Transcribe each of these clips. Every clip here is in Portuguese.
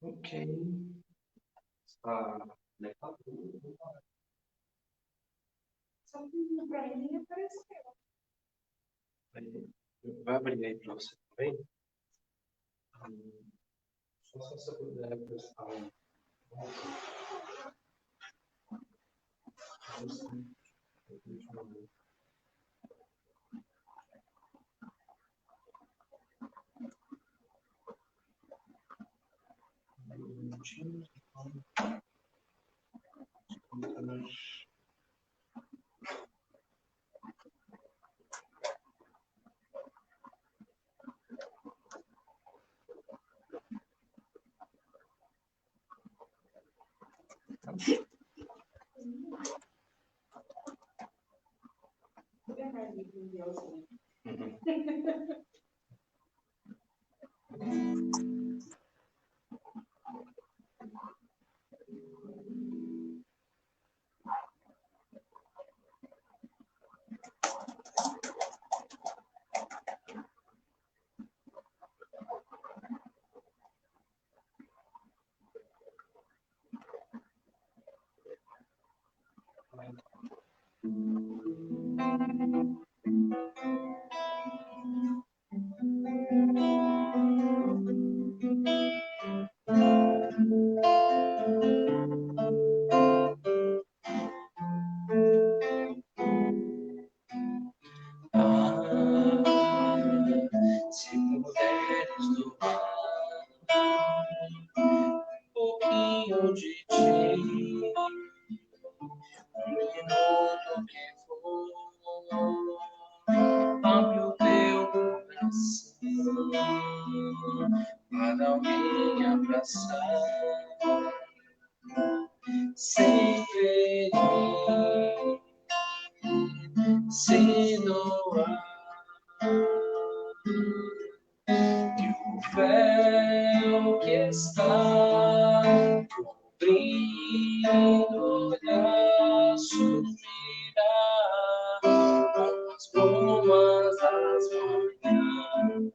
Ok. Está conectado? Só que para mim nem apareceu. Vai abrir aí para você também. Só se você puder prestar um. Se puderes doar um pouquinho de ti, um minuto que for, abre o teu coração para alguém abraçar, sem ferir, sem doar. E o véu que está cobrindo olhar sumirá com as brumas das manhãs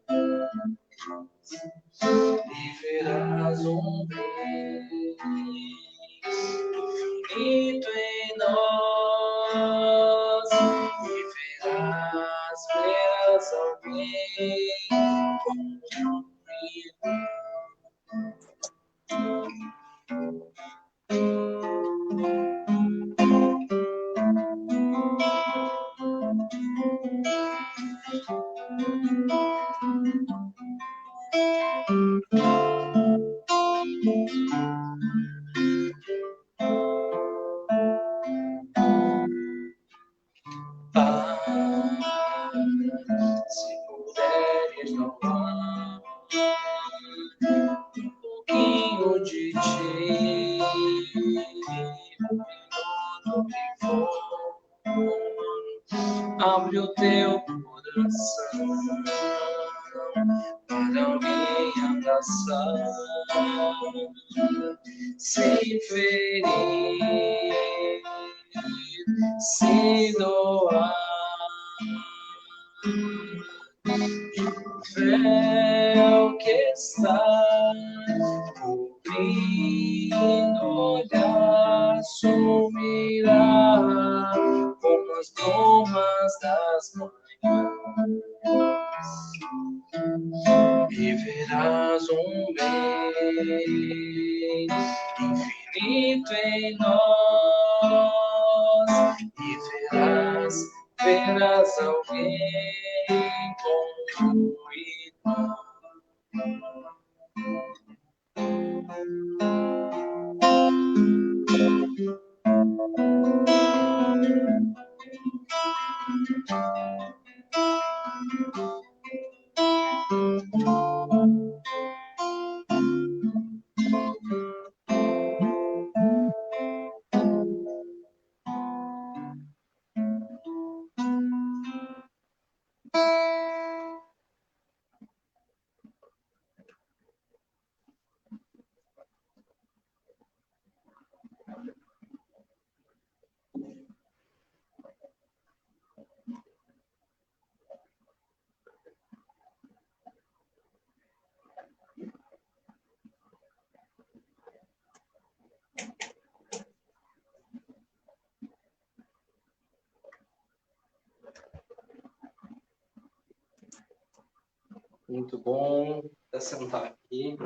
e verás um bem infinito em nós e verás alguém comigo. Se puderes doar um pouquinho de ti, um minuto que for, abre o teu coração para alguém abraçar, sem ferir, sem doar. O véu que está cobrindo olhar sumirá como as brumas das manhãs e verás um bem infinito em nós e verás alguém como irmão. Muito bom. Vou sentar aqui.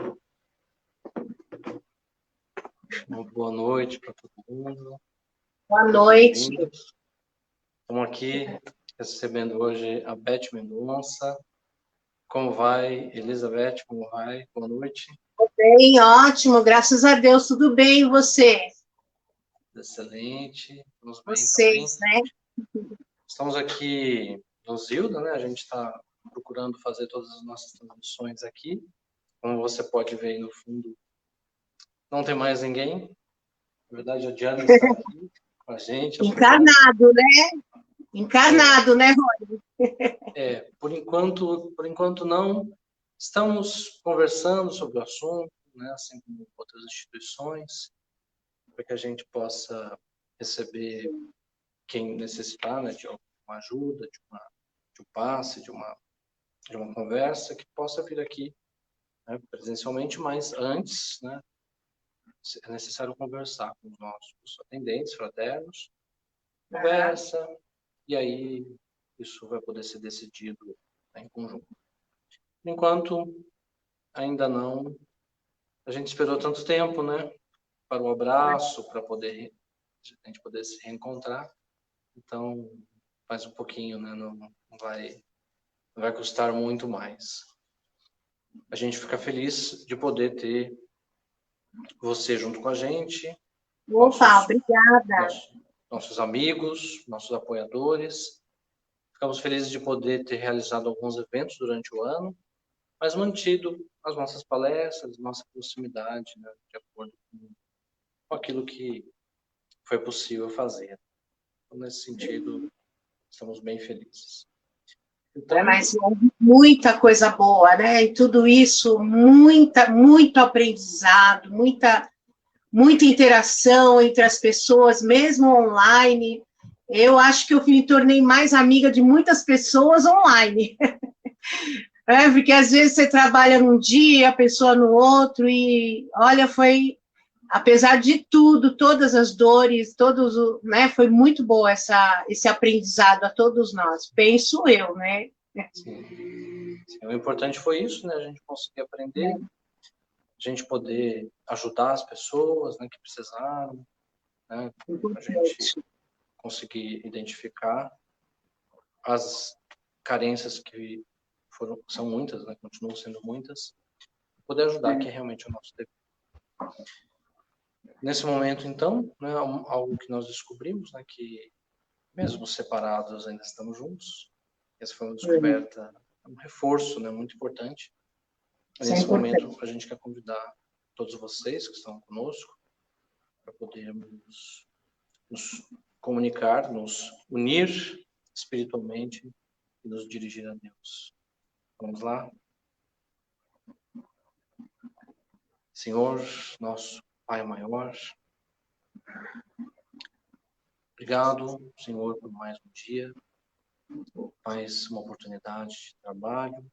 Uma boa noite para todo mundo. Boa noite. Estamos aqui recebendo hoje a Beth Mendonça. Como vai, Elizabeth? Como vai? Boa noite. Bem, ótimo, graças a Deus, tudo bem, e você? Excelente. Vamos bem Vocês, também. né? Estamos aqui no Zilda, né? A gente está procurando fazer todas as nossas transmissões aqui. Como você pode ver aí no fundo, não tem mais ninguém. Na verdade, a Diana está aqui com a gente. Encarnado, né? Encarnado, né, Rony? Por enquanto não. Estamos conversando sobre o assunto, né? Assim como outras instituições, para que a gente possa receber quem necessitar, né? De alguma ajuda, de um passe, de uma conversa, que possa vir aqui, né, presencialmente, mas antes, né, é necessário conversar com os nossos atendentes fraternos, conversa, e aí isso vai poder ser decidido, né, em conjunto. Por enquanto, ainda não. A gente esperou tanto tempo, né, para o abraço, para a gente poder se reencontrar. Então, faz um pouquinho, né, não vai custar muito mais. A gente fica feliz de poder ter você junto com a gente. Opa, obrigada. Nossos amigos, nossos apoiadores. Ficamos felizes de poder ter realizado alguns eventos durante o ano, mas mantido as nossas palestras, nossa proximidade, né, de acordo com aquilo que foi possível fazer. Então, nesse sentido, estamos bem felizes. Então, Mas houve muita coisa boa, né? E tudo isso, muito aprendizado, muita interação entre as pessoas, mesmo online. Eu acho que eu me tornei mais amiga de muitas pessoas online. Porque às vezes você trabalha num dia, a pessoa no outro, e olha, apesar de tudo, todas as dores, né, foi muito boa esse aprendizado a todos nós, penso eu, né? Sim. O importante foi isso, né? A gente conseguir aprender, a gente poder ajudar as pessoas, né, que precisaram, né? A gente conseguir identificar as carências que são muitas, né? Continuam sendo muitas, poder ajudar, que é realmente o nosso dever. Nesse momento, então, né, algo que nós descobrimos, né, que mesmo separados ainda estamos juntos. Essa foi uma descoberta, um reforço, né, muito importante. Nesse momento, a gente quer convidar todos vocês que estão conosco para podermos nos comunicar, nos unir espiritualmente e nos dirigir a Deus. Vamos lá? Senhor, nosso Pai maior, obrigado, Senhor, por mais um dia, mais uma oportunidade de trabalho,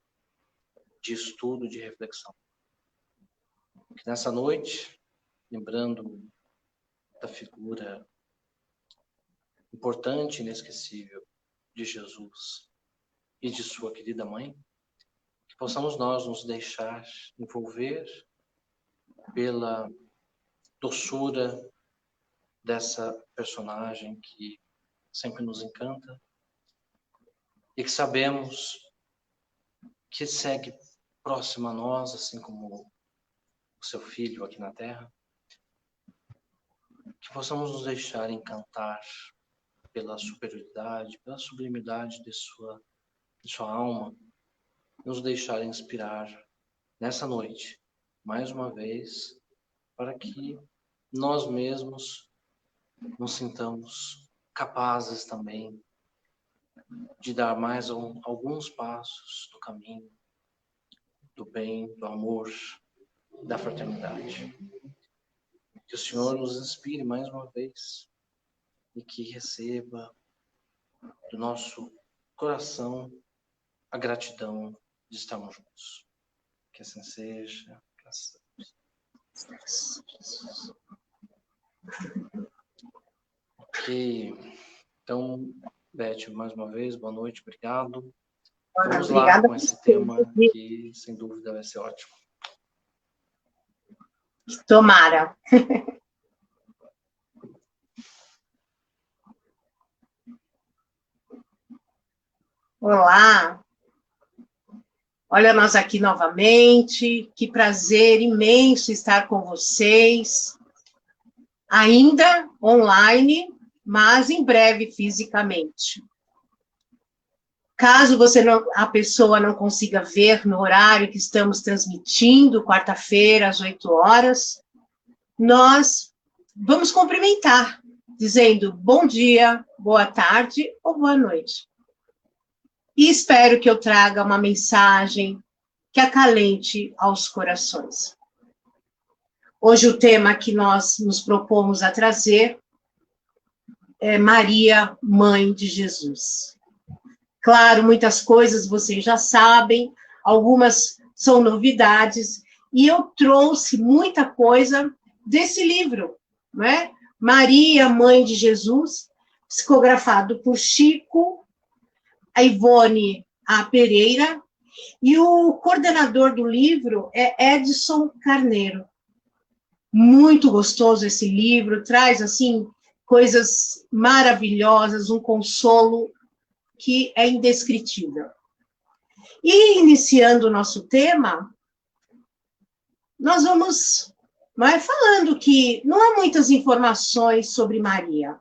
de estudo, de reflexão. Que nessa noite, lembrando da figura importante e inesquecível de Jesus e de sua querida mãe, que possamos nós nos deixar envolver pela doçura dessa personagem que sempre nos encanta e que sabemos que segue próxima a nós, assim como o seu filho aqui na Terra, que possamos nos deixar encantar pela superioridade, pela sublimidade de sua alma, nos deixar inspirar nessa noite, mais uma vez, para que nós mesmos nos sintamos capazes também de dar mais alguns passos no caminho do bem, do amor, da fraternidade. Que o Senhor nos inspire mais uma vez e que receba do nosso coração a gratidão de estarmos juntos. Que assim seja. Graças a Deus. Ok. Então, Beth, mais uma vez, boa noite, obrigado. Vamos lá Obrigada com esse tema que, sem dúvida, vai ser ótimo. Tomara. Olá. Olha nós aqui novamente. Que prazer imenso estar com vocês. Ainda online, mas em breve fisicamente. Caso a pessoa não consiga ver no horário que estamos transmitindo, quarta-feira, às 8 horas, nós vamos cumprimentar, dizendo bom dia, boa tarde ou boa noite. E espero que eu traga uma mensagem que acalente aos corações. Hoje o tema que nós nos propomos a trazer é Maria, Mãe de Jesus. Claro, muitas coisas vocês já sabem, algumas são novidades, e eu trouxe muita coisa desse livro, não é? Maria, Mãe de Jesus, psicografado por Chico, a Ivone A. Pereira, e o coordenador do livro é Edson Carneiro. Muito gostoso esse livro, traz, assim, coisas maravilhosas, um consolo que é indescritível. E, iniciando o nosso tema, nós vamos falando que não há muitas informações sobre Maria.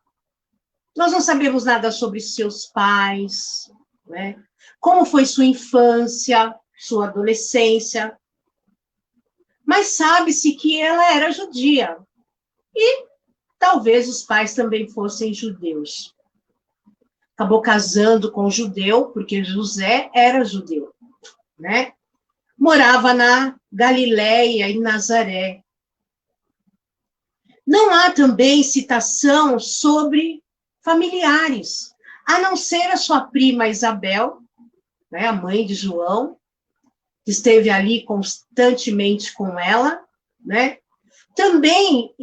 Nós não sabemos nada sobre seus pais, né? Como foi sua infância, sua adolescência, mas sabe-se que ela era judia, e talvez os pais também fossem judeus. Acabou casando com um judeu, porque José era judeu, né? Morava na Galileia, em Nazaré. Não há também citação sobre familiares, a não ser a sua prima Isabel, né, a mãe de João, que esteve ali constantemente com ela, né? Também,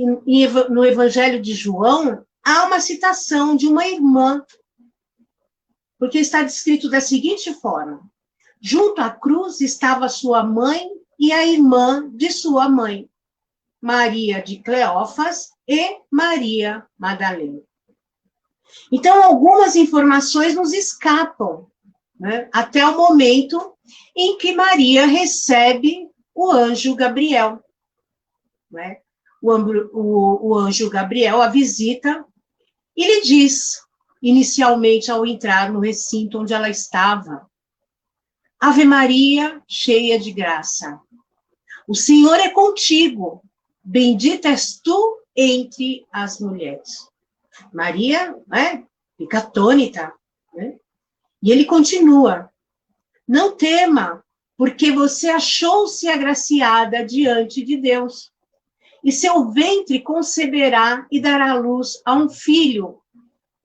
no Evangelho de João, há uma citação de uma irmã, porque está descrito da seguinte forma: junto à cruz estava sua mãe e a irmã de sua mãe, Maria de Cleófas e Maria Madalena. Então, algumas informações nos escapam, né, até o momento em que Maria recebe o anjo Gabriel, né? O anjo Gabriel a visita e lhe diz, inicialmente ao entrar no recinto onde ela estava: Ave Maria, cheia de graça, o Senhor é contigo, bendita és tu entre as mulheres. Maria, né, fica atônita, né? E ele continua: não tema, porque você achou-se agraciada diante de Deus, e seu ventre conceberá e dará luz a um filho,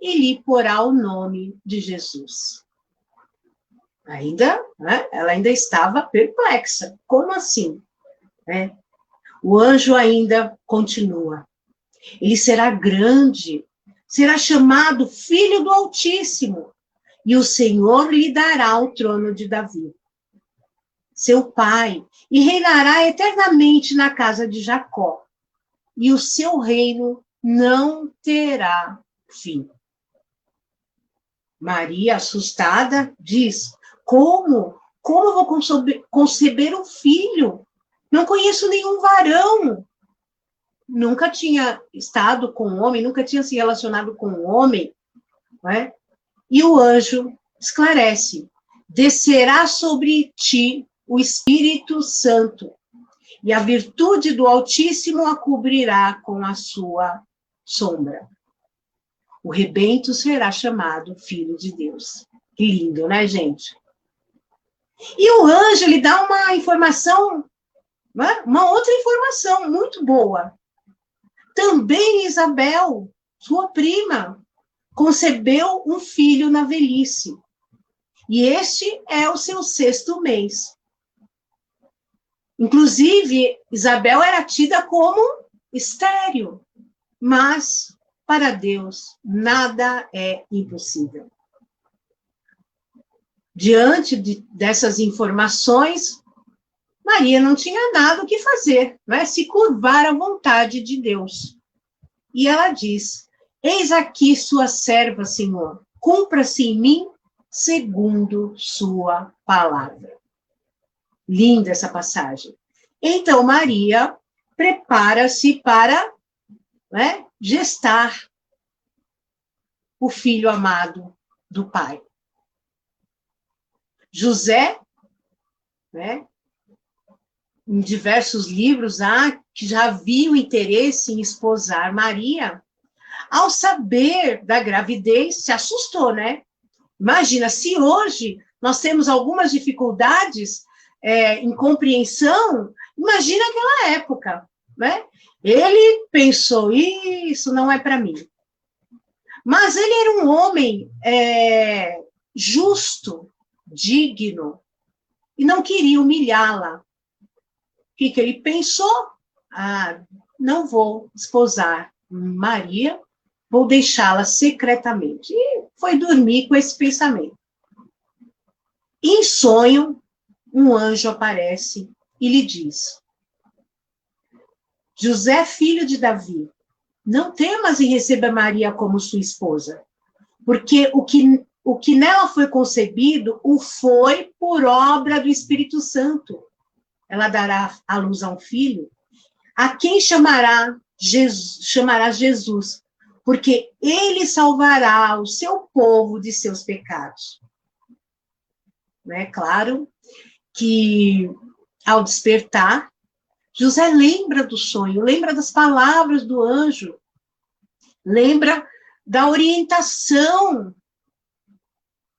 e lhe porá o nome de Jesus. Ainda, né, ela ainda estava perplexa. Como assim? Né? O anjo ainda continua: ele será grande, será chamado Filho do Altíssimo, e o Senhor lhe dará o trono de Davi, seu pai, e reinará eternamente na casa de Jacó, e o seu reino não terá fim. Maria, assustada, diz: Como? Como vou conceber um filho? Não conheço nenhum varão. Nunca tinha estado com um homem, nunca tinha se relacionado com um homem, não é? E o anjo esclarece: descerá sobre ti o Espírito Santo, e a virtude do Altíssimo a cobrirá com a sua sombra. O rebento será chamado Filho de Deus. Que lindo, né, gente? E o anjo lhe dá uma informação, né? Uma outra informação muito boa. Também Isabel, sua prima, concebeu um filho na velhice. E este é o seu 6º mês. Inclusive, Isabel era tida como estéril, mas para Deus nada é impossível. diante dessas informações, Maria não tinha nada o que fazer, né? Se curvar à vontade de Deus. E ela diz: eis aqui sua serva, Senhor, cumpra-se em mim segundo sua palavra. Linda essa passagem. Então, Maria prepara-se para, né, gestar o filho amado do Pai. José, né, em diversos livros há que já havia o interesse em esposar Maria, ao saber da gravidez, se assustou, né? Imagina, se hoje nós temos algumas dificuldades em compreensão, imagina aquela época, né? Ele pensou, isso não é para mim. Mas ele era um homem justo, digno, e não queria humilhá-la. O que ele pensou? Não vou esposar Maria, vou deixá-la secretamente. E foi dormir com esse pensamento. Em sonho, um anjo aparece e lhe diz: José, filho de Davi, não temas em receber Maria como sua esposa, porque o que nela foi concebido o foi por obra do Espírito Santo. Ela dará à luz a um filho, a quem chamará Jesus, porque ele salvará o seu povo de seus pecados. É claro que, ao despertar, José lembra do sonho, lembra das palavras do anjo, lembra da orientação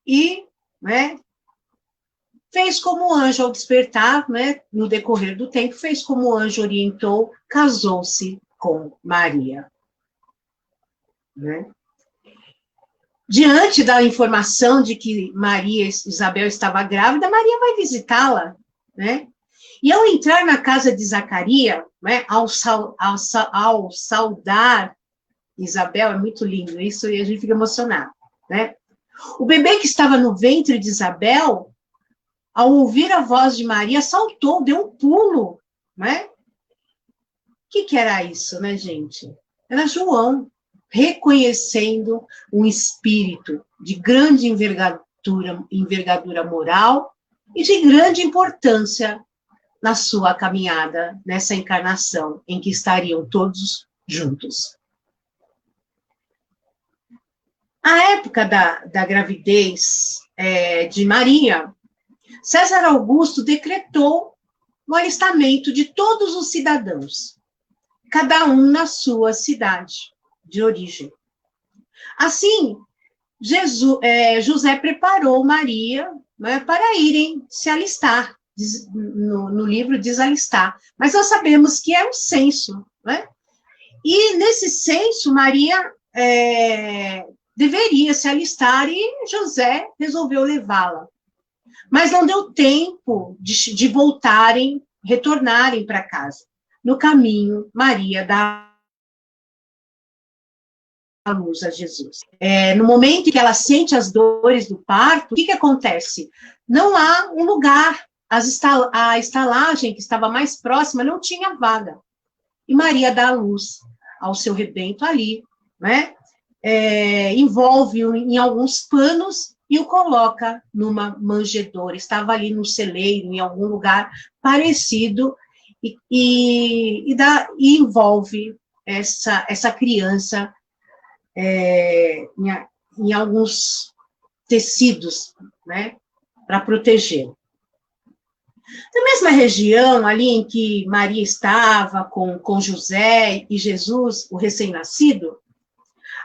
e, né, fez como o anjo ao despertar, né, no decorrer do tempo, fez como o anjo orientou, casou-se com Maria. Né? Diante da informação de que Isabel estava grávida, Maria vai visitá-la, né? E ao entrar na casa de Zacarias, né, ao saudar Isabel, é muito lindo isso, e a gente fica emocionado, né? O bebê que estava no ventre de Isabel, ao ouvir a voz de Maria, saltou, deu um pulo, né? O que era isso, né, gente? Era João, reconhecendo um espírito de grande envergadura moral e de grande importância na sua caminhada, nessa encarnação, em que estariam todos juntos. A época da gravidez de Maria, César Augusto decretou o alistamento de todos os cidadãos, cada um na sua cidade de origem. Assim, José preparou Maria, né, para irem se alistar. No livro diz alistar, mas nós sabemos que é um censo, né? E nesse censo, Maria deveria se alistar e José resolveu levá-la. Mas não deu tempo de retornarem para casa. No caminho, Maria dá a luz a Jesus. No momento em que ela sente as dores do parto, o que acontece? Não há um lugar. A estalagem que estava mais próxima não tinha vaga. E Maria dá a luz ao seu rebento ali, né? Envolve em alguns panos e o coloca numa manjedoura. Estava ali no celeiro, em algum lugar parecido, e envolve essa criança em alguns tecidos, né, para proteger. Na mesma região, ali em que Maria estava com José e Jesus, o recém-nascido,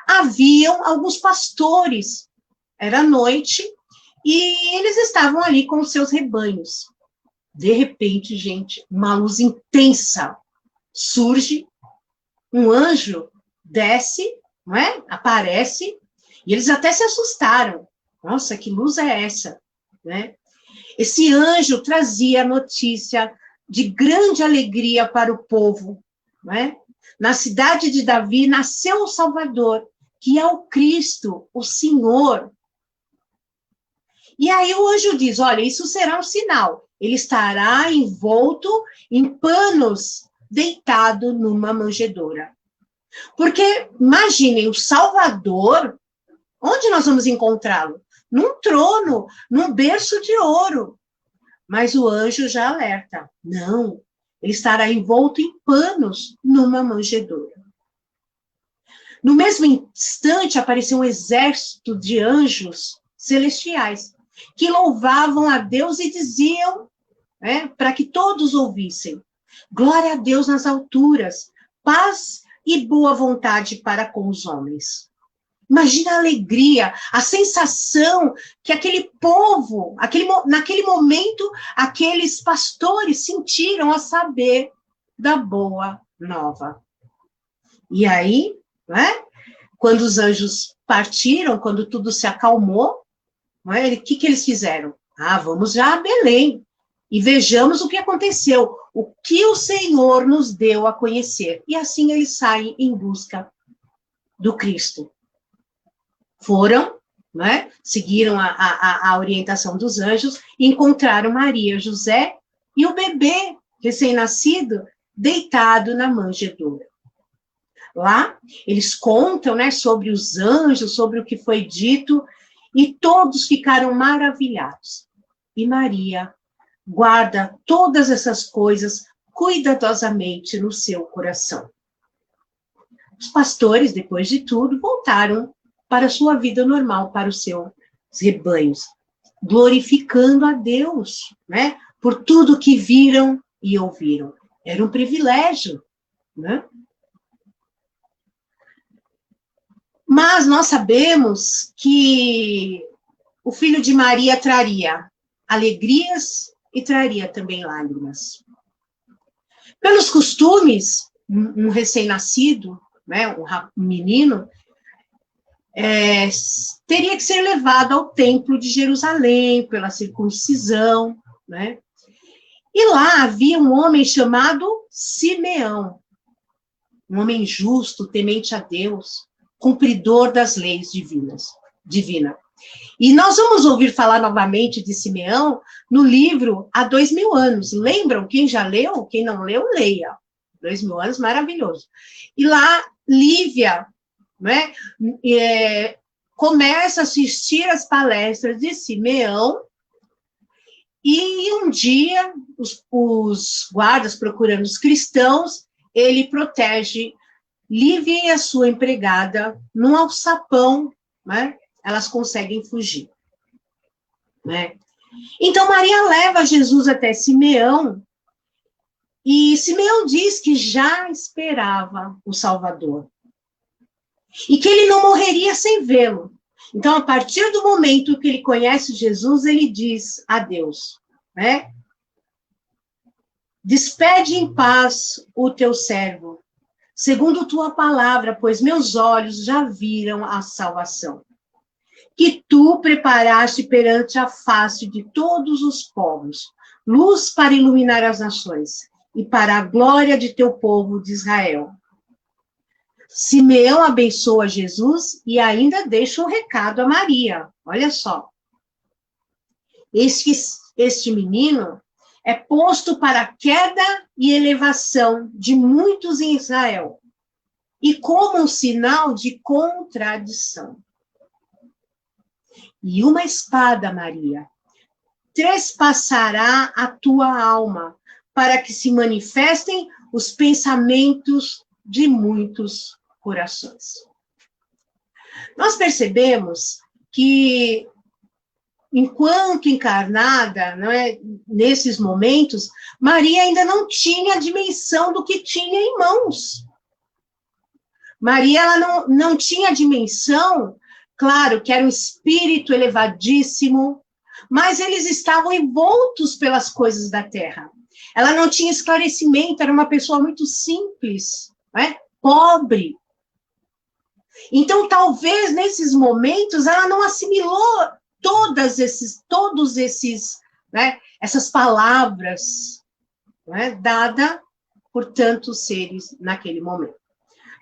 haviam alguns pastores. Era noite e eles estavam ali com os seus rebanhos. De repente, gente, uma luz intensa surge, um anjo desce, não é? Aparece, e eles até se assustaram. Nossa, que luz é essa? Né? Esse anjo trazia a notícia de grande alegria para o povo. Né? Na cidade de Davi nasceu o Salvador, que é o Cristo, o Senhor. E aí o anjo diz, olha, isso será um sinal. Ele estará envolto em panos, deitado numa manjedoura. Porque, imaginem, o Salvador, onde nós vamos encontrá-lo? Num trono, num berço de ouro. Mas o anjo já alerta, não, ele estará envolto em panos numa manjedoura. No mesmo instante, apareceu um exército de anjos celestiais, que louvavam a Deus e diziam, para que todos ouvissem, glória a Deus nas alturas, paz e boa vontade para com os homens. Imagina a alegria, a sensação que aquele povo, naquele momento, aqueles pastores sentiram a saber da boa nova. E aí, quando os anjos partiram, quando tudo se acalmou, o que eles fizeram? Vamos já a Belém e vejamos o que aconteceu, o que o Senhor nos deu a conhecer. E assim eles saem em busca do Cristo. Foram, seguiram a orientação dos anjos e encontraram Maria, José e o bebê recém-nascido deitado na manjedoura. Lá, eles contam, sobre os anjos, sobre o que foi dito, e todos ficaram maravilhados. E Maria guarda todas essas coisas cuidadosamente no seu coração. Os pastores, depois de tudo, voltaram para a sua vida normal, para os seus rebanhos, glorificando a Deus, por tudo que viram e ouviram. Era um privilégio, Mas nós sabemos que o filho de Maria traria alegrias e traria também lágrimas. Pelos costumes, um recém-nascido, um menino, teria que ser levado ao templo de Jerusalém pela circuncisão, E lá havia um homem chamado Simeão, um homem justo, temente a Deus, cumpridor das leis divina. E nós vamos ouvir falar novamente de Simeão no livro Há 2000 anos. Lembram? Quem já leu? Quem não leu, leia. 2000 anos, maravilhoso. E lá, Lívia, começa a assistir às palestras de Simeão, e um dia, os guardas procurando os cristãos, ele protege Lívia e a sua empregada num alçapão, elas conseguem fugir. Então, Maria leva Jesus até Simeão, e Simeão diz que já esperava o Salvador, e que ele não morreria sem vê-lo. Então, a partir do momento que ele conhece Jesus, ele diz a Deus, despede em paz o teu servo, segundo tua palavra, pois meus olhos já viram a salvação, que tu preparaste perante a face de todos os povos, luz para iluminar as nações, e para a glória de teu povo de Israel. Simeão abençoa Jesus e ainda deixa um recado a Maria. Olha só. Este menino é posto para a queda e elevação de muitos em Israel, e como um sinal de contradição. E uma espada, Maria, trespassará a tua alma, para que se manifestem os pensamentos de muitos corações. Nós percebemos que, enquanto encarnada, nesses momentos, Maria ainda não tinha a dimensão do que tinha em mãos. Maria ela não tinha a dimensão, claro, que era um espírito elevadíssimo, mas eles estavam envoltos pelas coisas da terra. Ela não tinha esclarecimento, era uma pessoa muito simples, pobre. Então, talvez, nesses momentos, ela não assimilou essas palavras, dadas por tantos seres naquele momento.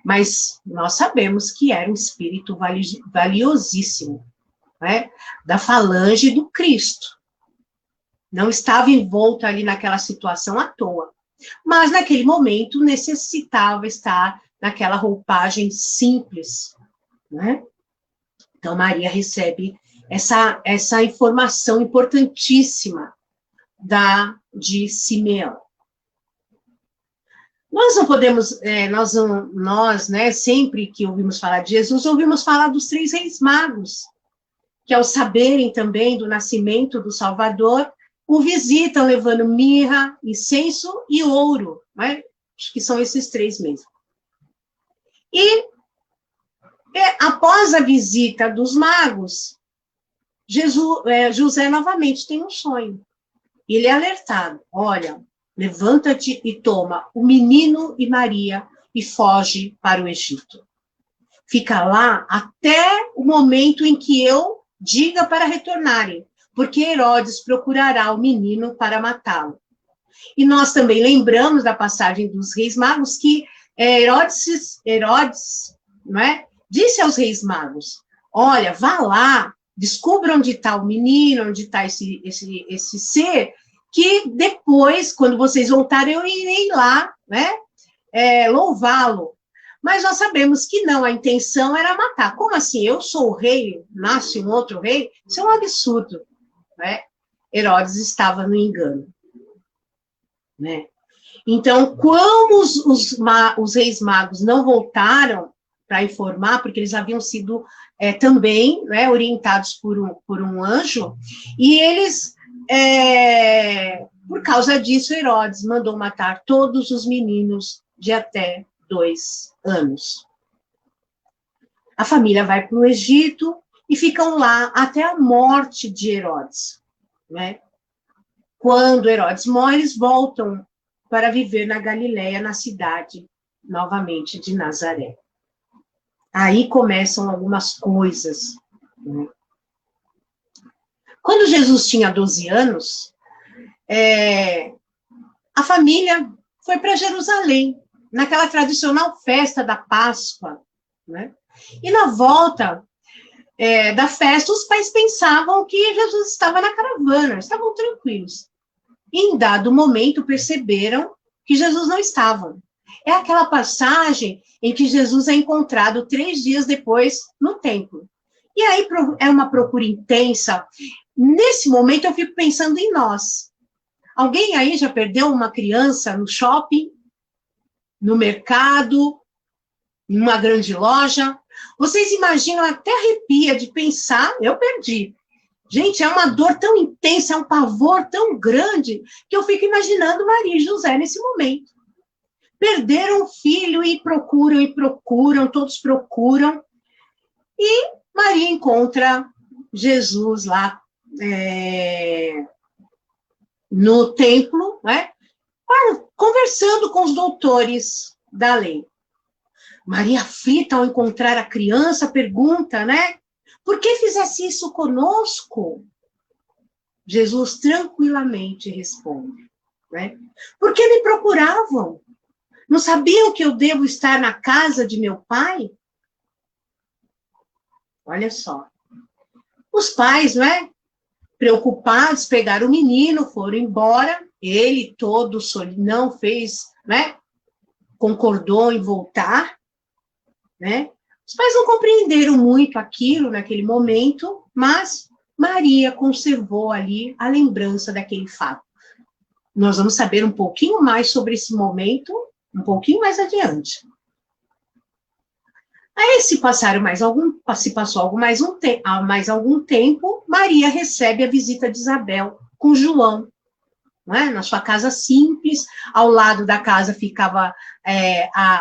Mas nós sabemos que era um espírito valiosíssimo, né, da falange do Cristo. Não estava envolto ali naquela situação à toa. Mas, naquele momento, necessitava estar naquela roupagem simples, né? Então, Maria recebe essa informação importantíssima de Simeão. Nós não podemos, nós, né, sempre que ouvimos falar de Jesus, ouvimos falar dos 3 reis magos, que ao saberem também do nascimento do Salvador, o visitam levando mirra, incenso e ouro, né? Acho que são esses 3 mesmo. E após a visita dos magos, José novamente tem um sonho. Ele é alertado, olha, levanta-te e toma o menino e Maria e foge para o Egito. Fica lá até o momento em que eu diga para retornarem, porque Herodes procurará o menino para matá-lo. E nós também lembramos da passagem dos reis magos que Herodes, não é, disse aos reis magos, olha, vá lá, descubra onde está o menino, onde está esse ser, que depois, quando vocês voltarem, eu irei lá, né, louvá-lo. Mas nós sabemos que não, a intenção era matar. Como assim? Eu sou o rei, nasce um outro rei? Isso é um absurdo, né? Herodes estava no engano, né? Então, como os reis magos não voltaram para informar, porque eles haviam sido também, né, orientados por um anjo, e eles, por causa disso, Herodes mandou matar todos os meninos de até 2 anos. A família vai para o Egito e ficam lá até a morte de Herodes, né? Quando Herodes morre, eles voltam para viver na Galileia, na cidade, novamente, de Nazaré. Aí começam algumas coisas, né? Quando Jesus tinha 12 anos, a família foi para Jerusalém, naquela tradicional festa da Páscoa, né? E na volta da festa, os pais pensavam que Jesus estava na caravana, estavam tranquilos. E, em dado momento, perceberam que Jesus não estava. É aquela passagem em que Jesus é encontrado 3 dias depois no templo. E aí é uma procura intensa. Nesse momento, eu fico pensando em nós. Alguém aí já perdeu uma criança no shopping, no mercado, numa grande loja? Vocês imaginam, até arrepia de pensar, eu perdi. Gente, é uma dor tão intensa, é um pavor tão grande, que eu fico imaginando Maria e José nesse momento. Perderam o filho e procuram, todos procuram. E Maria encontra Jesus lá no templo, né, conversando com os doutores da lei. Maria, aflita ao encontrar a criança, pergunta, né? Por que fizesse isso conosco? Jesus tranquilamente responde, né? Porque me procuravam? Não sabiam que eu devo estar na casa de meu pai? Olha só. Os pais, não é? Preocupados, pegaram o menino, foram embora. Ele todo não fez, né? Concordou em voltar, né? Os pais não compreenderam muito aquilo naquele momento, mas Maria conservou ali a lembrança daquele fato. Nós vamos saber um pouquinho mais sobre esse momento, um pouquinho mais adiante. Aí se passou mais algum tempo, Maria recebe a visita de Isabel com João, não é? Na sua casa simples, ao lado da casa ficava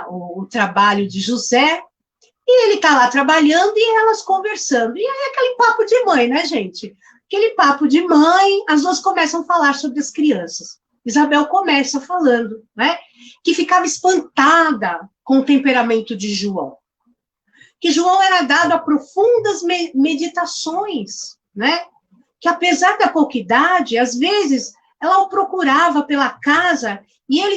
o trabalho de José, e ele está lá trabalhando e elas conversando. E aí aquele papo de mãe, né, gente? Aquele papo de mãe, as duas começam a falar sobre as crianças. Isabel começa falando, né, que ficava espantada com o temperamento de João. Que João era dado a profundas meditações, né? Que apesar da pouca idade, às vezes ela o procurava pela casa e ele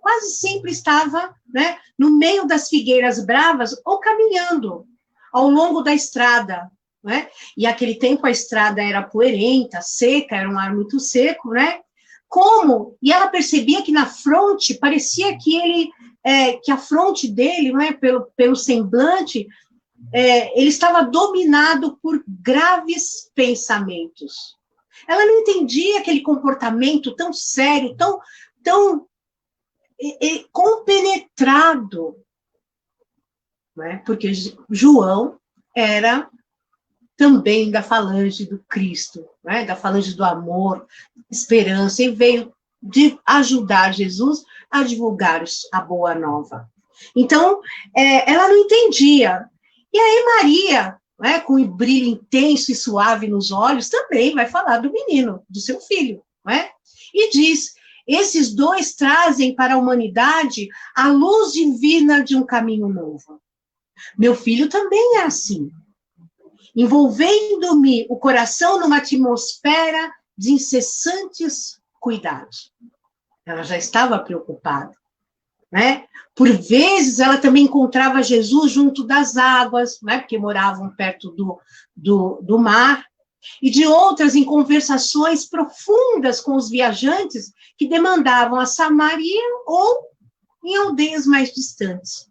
quase sempre estava, né, no meio das figueiras bravas ou caminhando ao longo da estrada, né? E aquele tempo a estrada era poeirenta, seca, era um ar muito seco, né? Como? E ela percebia que na fronte, parecia que que a fronte dele, não é, pelo semblante, ele estava dominado por graves pensamentos. Ela não entendia aquele comportamento tão sério, tão compenetrado, né? Porque João era também da falange do Cristo, né? Da falange do amor, esperança, e veio de ajudar Jesus a divulgar a boa nova. Então, ela não entendia. E aí Maria, né, com um brilho intenso e suave nos olhos, também vai falar do menino, do seu filho, né? E diz, esses dois trazem para a humanidade a luz divina de um caminho novo. Meu filho também é assim, envolvendo-me o coração numa atmosfera de incessantes cuidados. Ela já estava preocupada, né? Por vezes, ela também encontrava Jesus junto das águas, né? Porque moravam perto do mar, e de outras em conversações profundas com os viajantes que demandavam a Samaria ou em aldeias mais distantes.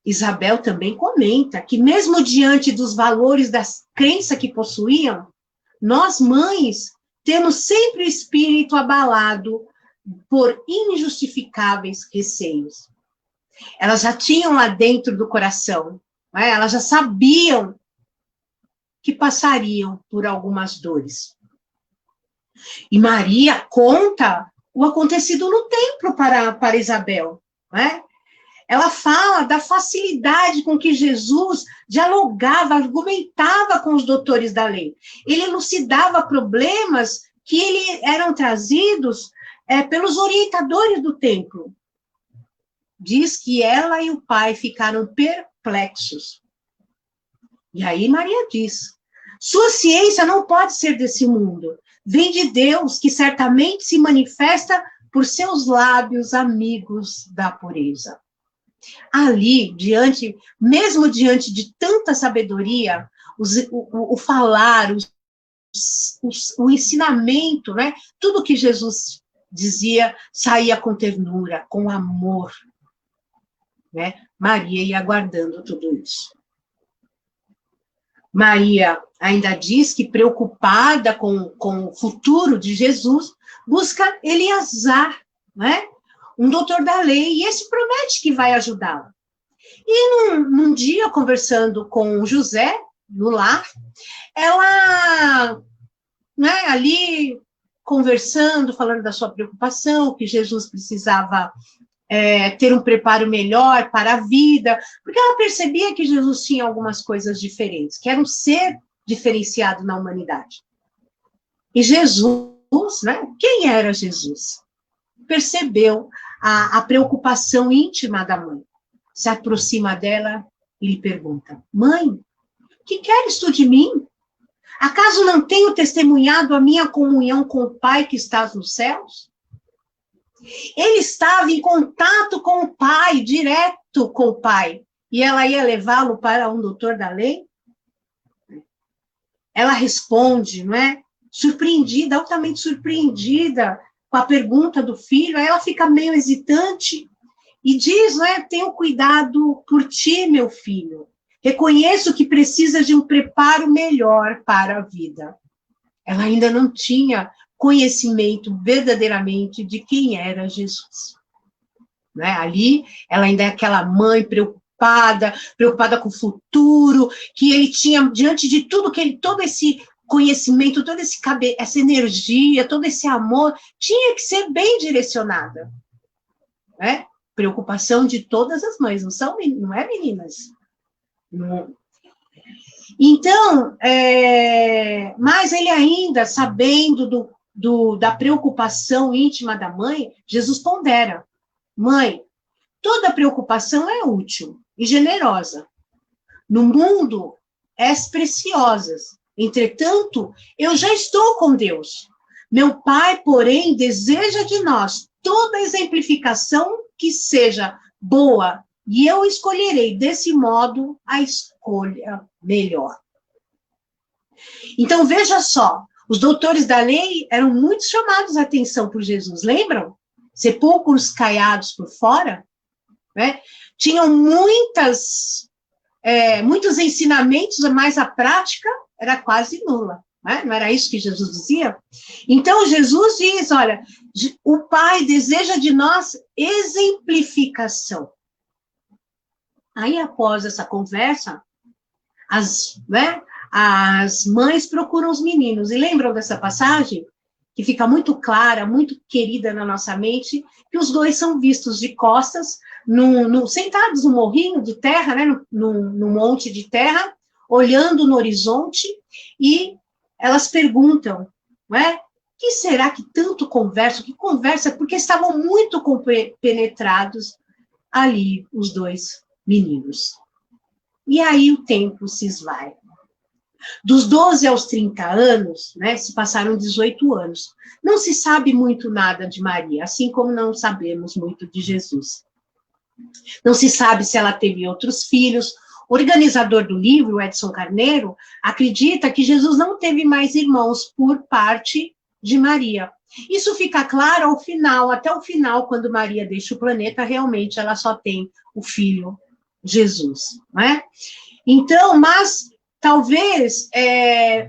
Isabel também comenta que, mesmo diante dos valores da crença que possuíam, nós, mães, temos sempre o espírito abalado por injustificáveis receios. Elas já tinham lá dentro do coração, né? Elas já sabiam que passariam por algumas dores. E Maria conta o acontecido no templo para Isabel, né? Ela fala da facilidade com que Jesus dialogava, argumentava com os doutores da lei. Ele elucidava problemas que eram trazidos pelos orientadores do templo. Diz que ela e o pai ficaram perplexos. E aí Maria diz, sua ciência não pode ser desse mundo. Vem de Deus, que certamente se manifesta por seus lábios amigos da pureza. Ali, mesmo diante de tanta sabedoria, o falar, o ensinamento, né? Tudo que Jesus dizia saía com ternura, com amor, né? Maria ia aguardando tudo isso. Maria ainda diz que, preocupada com o futuro de Jesus, busca Eleazar, né? Um doutor da lei, e esse promete que vai ajudá-la. E num dia, conversando com José, no lar, ela, né, ali, conversando, falando da sua preocupação, que Jesus precisava ter um preparo melhor para a vida, porque ela percebia que Jesus tinha algumas coisas diferentes, que era um ser diferenciado na humanidade. E Jesus, né, quem era Jesus? Percebeu a preocupação íntima da mãe. Se aproxima dela e lhe pergunta, mãe, que queres tu de mim? Acaso não tenho testemunhado a minha comunhão com o Pai que está nos céus? Ele estava em contato com o Pai, direto com o Pai, e ela ia levá-lo para um doutor da lei? Ela responde, não é? Surpreendida, altamente surpreendida com a pergunta do filho, aí ela fica meio hesitante e diz, né, tenho cuidado por ti, meu filho. Reconheço que precisa de um preparo melhor para a vida. Ela ainda não tinha conhecimento verdadeiramente de quem era Jesus. Né? Ali, ela ainda é aquela mãe preocupada com o futuro, que ele tinha, diante de tudo todo esse conhecimento, toda essa energia, todo esse amor, tinha que ser bem direcionada. Né? Preocupação de todas as mães, não é, meninas? Não. Então, mas ele ainda, sabendo da preocupação íntima da mãe, Jesus pondera, mãe, toda preocupação é útil e generosa. No mundo, és preciosas. Entretanto, eu já estou com Deus. Meu Pai, porém, deseja de nós toda exemplificação que seja boa, e eu escolherei desse modo a escolha melhor. Então, veja só, os doutores da lei eram muito chamados a atenção por Jesus, lembram? Sepulcros caiados por fora, né? Tinham muitos ensinamentos, mas a prática era quase nula, né? Não era isso que Jesus dizia? Então, Jesus diz, olha, o Pai deseja de nós exemplificação. Aí, após essa conversa, as mães procuram os meninos. E lembram dessa passagem? Que fica muito clara, muito querida na nossa mente, que os dois são vistos de costas, sentados no morrinho de terra, né, no monte de terra, olhando no horizonte, e elas perguntam, né, que será que tanto conversa? Que conversa? Porque estavam muito penetrados ali, os dois meninos. E aí o tempo se esvai. Dos 12 aos 30 anos, né, se passaram 18 anos. Não se sabe muito nada de Maria, assim como não sabemos muito de Jesus. Não se sabe se ela teve outros filhos. O organizador do livro, Edson Carneiro, acredita que Jesus não teve mais irmãos por parte de Maria. Isso fica claro ao final, até o final, quando Maria deixa o planeta, realmente ela só tem o filho Jesus, né? Então, mas talvez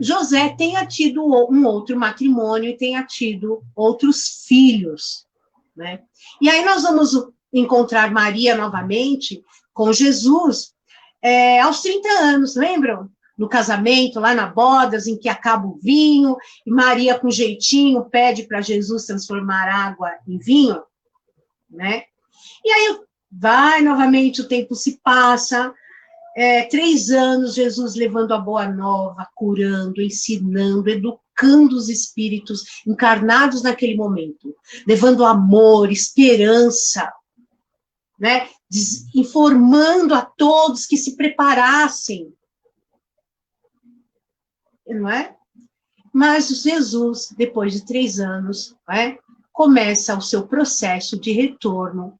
José tenha tido um outro matrimônio e tenha tido outros filhos, né? E aí nós vamos encontrar Maria novamente com Jesus aos 30 anos, lembram? No casamento, lá na bodas, em que acaba o vinho, e Maria, com jeitinho, pede para Jesus transformar água em vinho, né? E aí vai novamente, o tempo se passa, 3 anos, Jesus levando a boa nova, curando, ensinando, educando os espíritos encarnados naquele momento, levando amor, esperança, né? Informando a todos que se preparassem, não é? Mas Jesus, depois de 3 anos, começa o seu processo de retorno,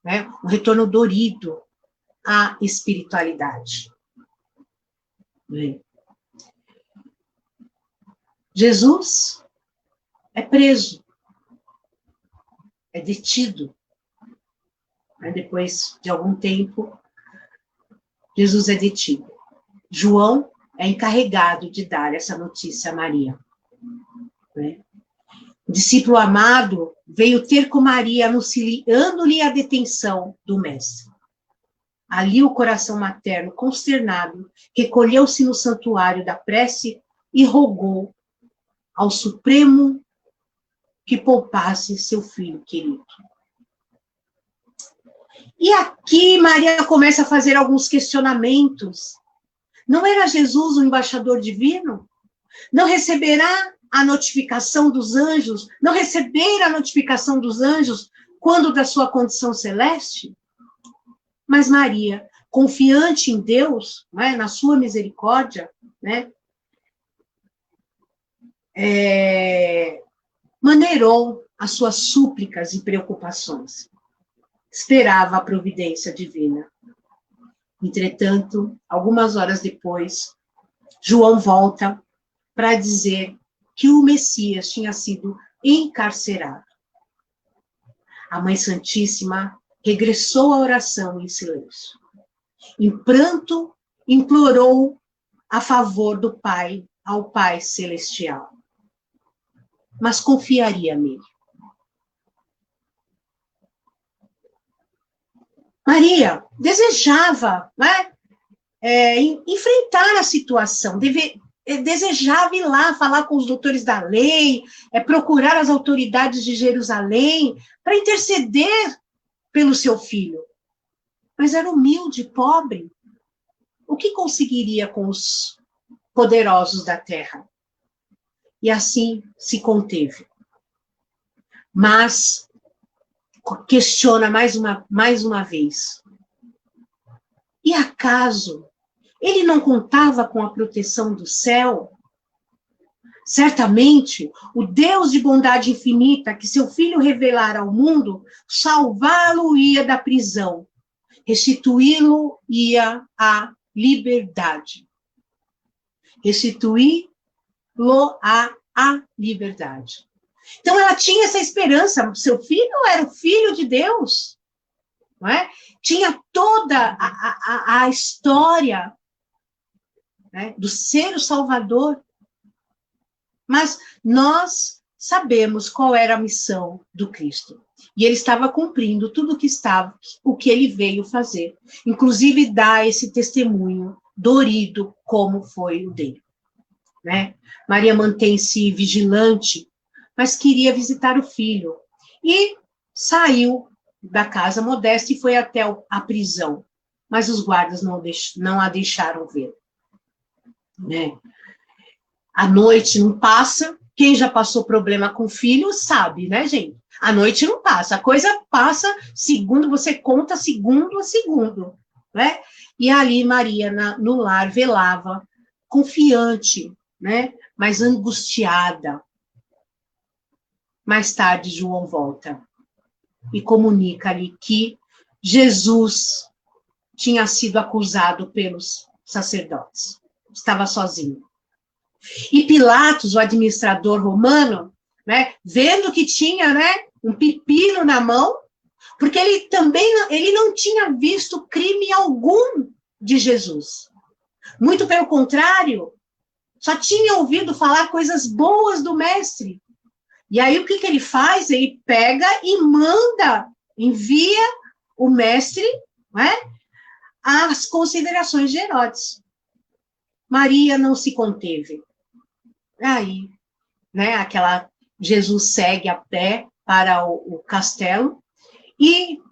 né? Um retorno dorido à espiritualidade. Jesus é preso, é detido. Depois de algum tempo, Jesus é detido. João é encarregado de dar essa notícia a Maria. O discípulo amado veio ter com Maria, anunciando-lhe a detenção do mestre. Ali o coração materno, consternado, recolheu-se no santuário da prece e rogou ao Supremo que poupasse seu filho querido. E aqui Maria começa a fazer alguns questionamentos. Não era Jesus o embaixador divino? Não receberá a notificação dos anjos? Não receber a notificação dos anjos quando da sua condição celeste? Mas Maria, confiante em Deus, né, na sua misericórdia, né, maneirou as suas súplicas e preocupações. Esperava a providência divina. Entretanto, algumas horas depois, João volta para dizer que o Messias tinha sido encarcerado. A Mãe Santíssima regressou à oração em silêncio. Em pranto, implorou a favor do Pai, ao Pai Celestial. Mas confiaria nele. Maria desejava, né, enfrentar a situação, desejava ir lá falar com os doutores da lei, procurar as autoridades de Jerusalém para interceder pelo seu filho. Mas era humilde, pobre. O que conseguiria com os poderosos da terra? E assim se conteve. Mas questiona mais uma vez. E acaso ele não contava com a proteção do céu? Certamente, o Deus de bondade infinita que seu filho revelara ao mundo, salvá-lo-ia da prisão, restituí-lo-ia à liberdade. Restituí-lo à liberdade. Então, ela tinha essa esperança. Seu filho era o filho de Deus. Não é? Tinha toda a história, né, do ser o Salvador. Mas nós sabemos qual era a missão do Cristo. E ele estava cumprindo tudo o que ele veio fazer. Inclusive, dar esse testemunho dorido como foi o dele. Né? Maria mantém-se vigilante, mas queria visitar o filho. E saiu da casa modesta e foi até a prisão. Mas os guardas não a deixaram ver. Né? A noite não passa. Quem já passou problema com o filho sabe, né, gente? A noite não passa. A coisa passa segundo, você conta segundo a segundo. Né? E ali Maria, no lar, velava, confiante, né? Mas angustiada. Mais tarde, João volta e comunica-lhe que Jesus tinha sido acusado pelos sacerdotes. Estava sozinho. E Pilatos, o administrador romano, né, vendo que tinha, né, um pepino na mão, porque ele não tinha visto crime algum de Jesus. Muito pelo contrário, só tinha ouvido falar coisas boas do mestre. E aí o que ele faz? Ele pega e envia o mestre, né, às considerações de Herodes. Maria não se conteve. Aí, né, Jesus segue a pé para o castelo,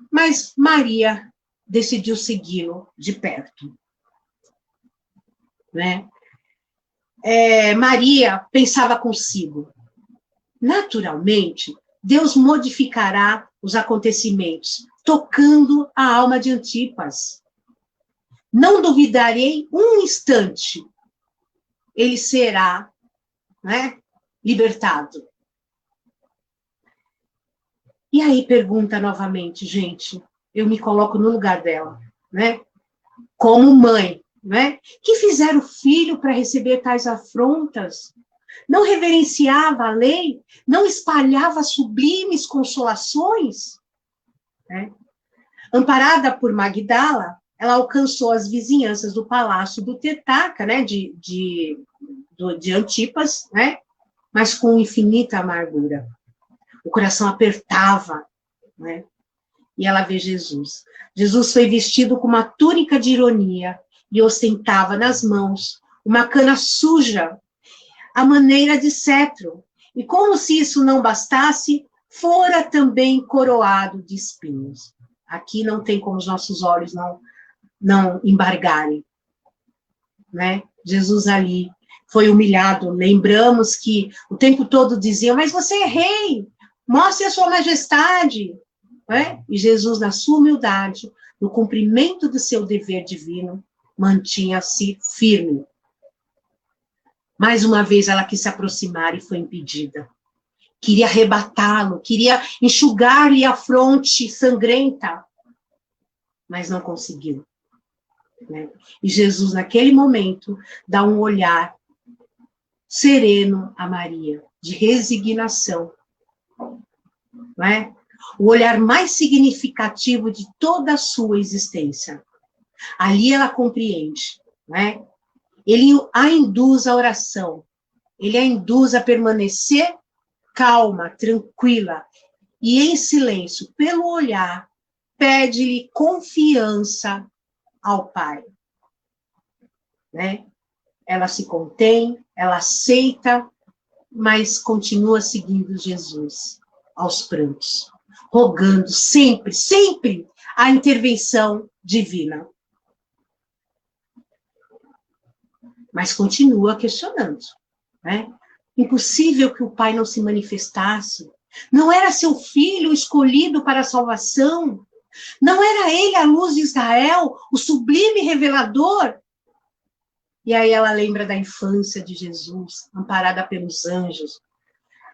mas Maria decidiu segui-lo de perto. Né? Maria pensava consigo, naturalmente, Deus modificará os acontecimentos, tocando a alma de Antipas. Não duvidarei um instante, ele será, né, libertado. E aí pergunta novamente, gente, eu me coloco no lugar dela, né? Como mãe, né? Que fizeram o filho para receber tais afrontas? Não reverenciava a lei? Não espalhava sublimes consolações? Né? Amparada por Magdala, ela alcançou as vizinhanças do palácio do Tetarca, né? de Antipas, né? Mas com infinita amargura. O coração apertava, né? E ela vê Jesus. Jesus foi vestido com uma túnica de ironia e ostentava nas mãos uma cana suja, à maneira de cetro. E como se isso não bastasse, fora também coroado de espinhos. Aqui não tem como os nossos olhos não embargarem, né? Jesus ali foi humilhado. Lembramos que o tempo todo diziam, mas você é rei, mostre a sua majestade. Né? E Jesus, na sua humildade, no cumprimento do seu dever divino, mantinha-se firme. Mais uma vez ela quis se aproximar e foi impedida. Queria arrebatá-lo, queria enxugar-lhe a fronte sangrenta, mas não conseguiu. Né? E Jesus, naquele momento, dá um olhar sereno a Maria, de resignação. Não é? O olhar mais significativo de toda a sua existência. Ali ela compreende, não é? Ele a induz à oração, ele a induz a permanecer calma, tranquila, e em silêncio, pelo olhar, pede-lhe confiança ao Pai. Né? Ela se contém, ela aceita, mas continua seguindo Jesus aos prantos, rogando sempre, sempre a intervenção divina. Mas continua questionando, né? Impossível que o Pai não se manifestasse. Não era seu filho escolhido para a salvação? Não era ele a luz de Israel, o sublime revelador? E aí ela lembra da infância de Jesus, amparada pelos anjos.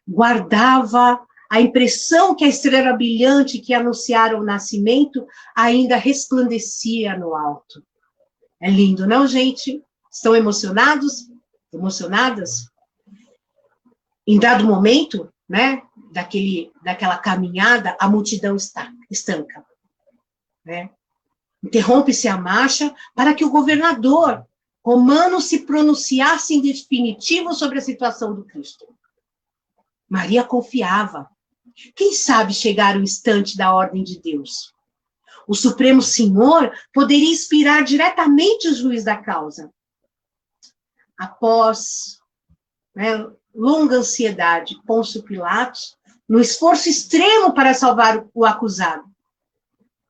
Guardava a impressão que a estrela brilhante que anunciara o nascimento ainda resplandecia no alto. É lindo, não, gente? Estão emocionados? Emocionadas? Em dado momento, né, daquela caminhada, a multidão estanca. Né? Interrompe-se a marcha para que o governador romano se pronunciasse em definitivo sobre a situação do Cristo. Maria confiava. Quem sabe chegar o instante da ordem de Deus? O Supremo Senhor poderia inspirar diretamente o juiz da causa. Após, né, longa ansiedade, Pôncio Pilatos, no esforço extremo para salvar o acusado,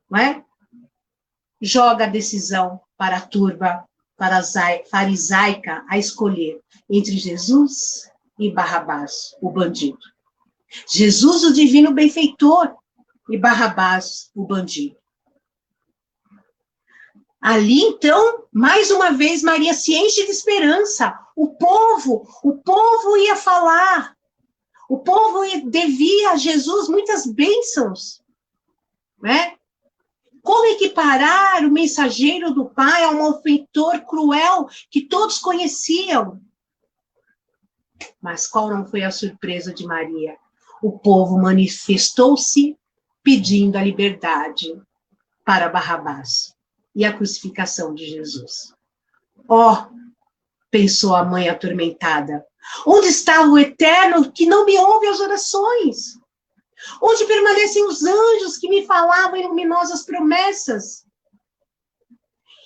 não é? Joga a decisão para a turba farisaica a escolher entre Jesus e Barrabás, o bandido. Jesus, o divino benfeitor, e Barrabás, o bandido. Ali, então, mais uma vez, Maria se enche de esperança. O povo ia falar. O povo devia a Jesus muitas bênçãos. Né? Como equiparar o mensageiro do Pai a um malfeitor cruel que todos conheciam? Mas qual não foi a surpresa de Maria? O povo manifestou-se pedindo a liberdade para Barrabás e a crucificação de Jesus. Oh, pensou a mãe atormentada, onde está o Eterno que não me ouve as orações? Onde permanecem os anjos que me falavam em luminosas promessas?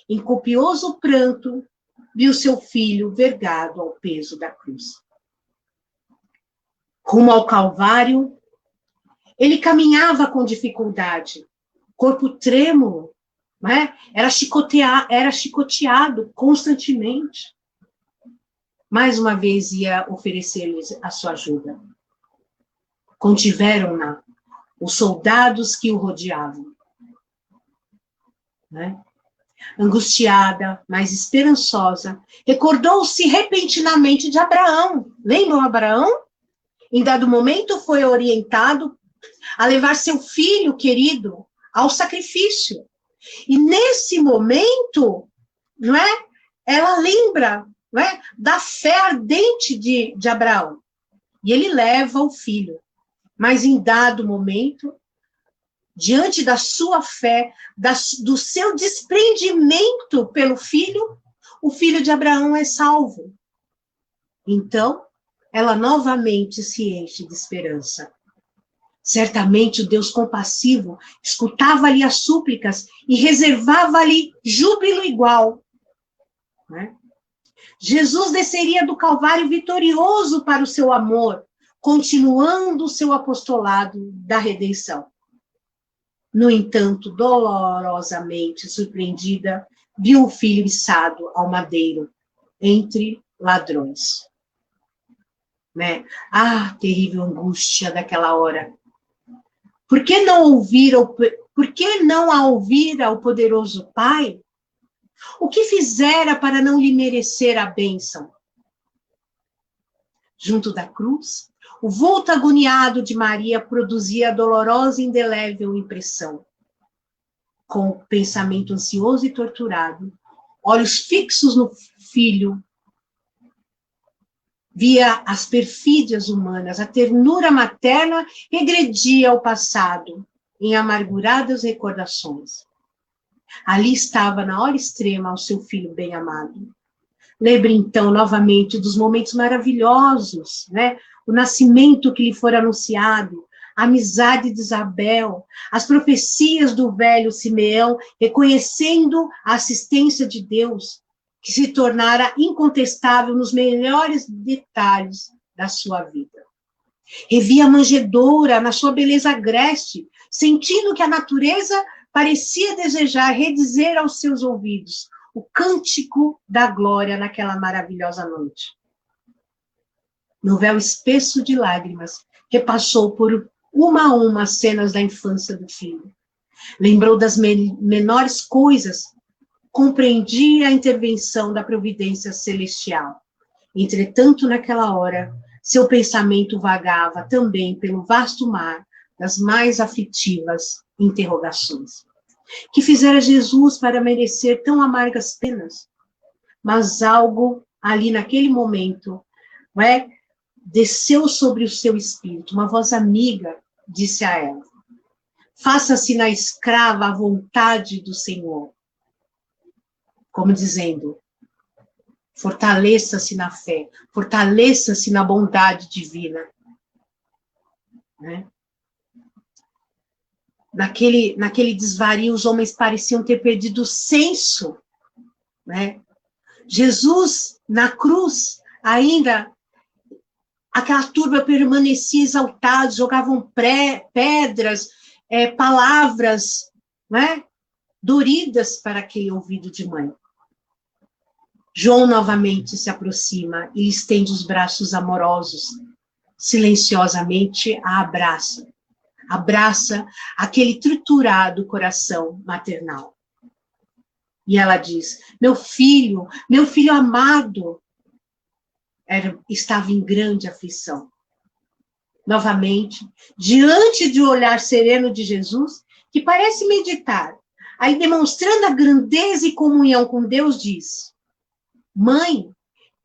Em copioso pranto, viu seu filho vergado ao peso da cruz. Rumo ao Calvário, ele caminhava com dificuldade, corpo trêmulo, né? Era chicoteado constantemente. Mais uma vez ia oferecer-lhes a sua ajuda. Contiveram-na os soldados que o rodeavam. Né? Angustiada, mas esperançosa, recordou-se repentinamente de Abraão. Lembram Abraão? Em dado momento foi orientado a levar seu filho querido ao sacrifício. E nesse momento, não é? Ela lembra, não é? Da fé ardente de Abraão. E ele leva o filho. Mas em dado momento, diante da sua fé, do seu desprendimento pelo filho, o filho de Abraão é salvo. Então, ela novamente se enche de esperança. Certamente o Deus compassivo escutava-lhe as súplicas e reservava-lhe júbilo igual. Né? Jesus desceria do Calvário vitorioso para o seu amor, continuando o seu apostolado da redenção. No entanto, dolorosamente surpreendida, viu o filho içado ao madeiro, entre ladrões. Né? Ah, terrível angústia daquela hora. Por que não a ouvira o poderoso Pai? O que fizera para não lhe merecer a bênção? Junto da cruz, o vulto agoniado de Maria produzia a dolorosa e indelével impressão. Com o pensamento ansioso e torturado, olhos fixos no filho, via as perfídias humanas, a ternura materna regredia ao passado, em amarguradas recordações. Ali estava, na hora extrema, o seu filho bem-amado. Lembre, então, novamente, dos momentos maravilhosos, né? O nascimento que lhe fora anunciado, a amizade de Isabel, as profecias do velho Simeão, reconhecendo a assistência de Deus, que se tornara incontestável nos melhores detalhes da sua vida. Revia a manjedoura na sua beleza agreste, sentindo que a natureza parecia desejar redizer aos seus ouvidos o cântico da glória naquela maravilhosa noite. No véu espesso de lágrimas, repassou por uma a uma as cenas da infância do filho. Lembrou das menores coisas, compreendia a intervenção da providência celestial. Entretanto, naquela hora, seu pensamento vagava também pelo vasto mar das mais aflitivas interrogações. Que fizera Jesus para merecer tão amargas penas? Mas algo ali naquele momento, não é? Desceu sobre o seu espírito. Uma voz amiga disse a ela: faça-se na escrava a vontade do Senhor. Como dizendo, fortaleça-se na fé, fortaleça-se na bondade divina. Né? Naquele desvario, os homens pareciam ter perdido o senso. Né? Jesus, na cruz, ainda, aquela turba permanecia exaltada, jogavam pedras, palavras, né? Doridas para aquele ouvido de mãe. João novamente se aproxima e estende os braços amorosos, silenciosamente a abraça. Abraça aquele triturado coração maternal. E ela diz: meu filho amado, estava em grande aflição. Novamente, diante do olhar sereno de Jesus, que parece meditar, aí demonstrando a grandeza e comunhão com Deus, diz: mãe,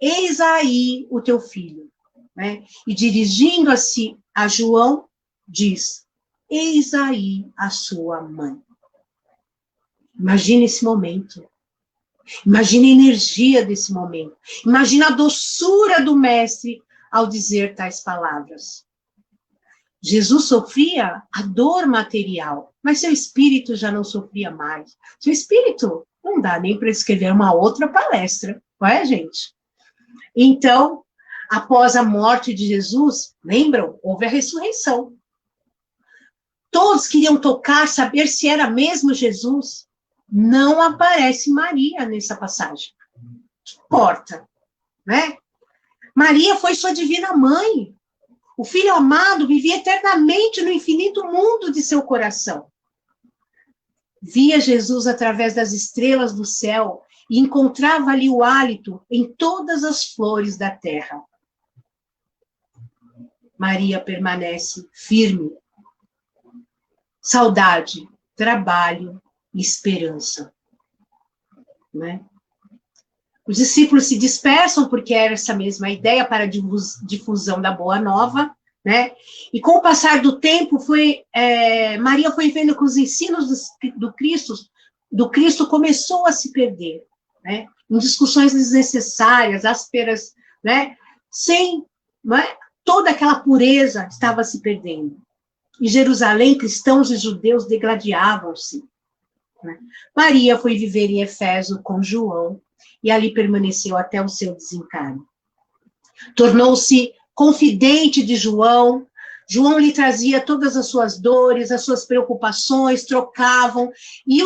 eis aí o teu filho. Né? E dirigindo-se a João, diz: eis aí a sua mãe. Imagina esse momento. Imagina a energia desse momento. Imagina a doçura do mestre ao dizer tais palavras. Jesus sofria a dor material, mas seu espírito já não sofria mais. Seu espírito não dá nem para escrever uma outra palestra, não é, gente? Então, após a morte de Jesus, lembram? Houve a ressurreição. Todos queriam tocar, saber se era mesmo Jesus. Não aparece Maria nessa passagem. Que importa, né? Maria foi sua divina mãe. O Filho amado vivia eternamente no infinito mundo de seu coração. Via Jesus através das estrelas do céu e encontrava ali o hálito em todas as flores da terra. Maria permanece firme. Saudade, trabalho e esperança. Né? Os discípulos se dispersam porque era essa mesma ideia para a difusão da Boa Nova, né? E com o passar do tempo, Maria foi vendo que os ensinos do Cristo começou a se perder, né? Em discussões desnecessárias, ásperas, né? Toda aquela pureza estava se perdendo. Em Jerusalém, cristãos e judeus degladiavam-se. Né? Maria foi viver em Éfeso com João, e ali permaneceu até o seu desencarne. Tornou-se confidente de João. João lhe trazia todas as suas dores, as suas preocupações, trocavam. E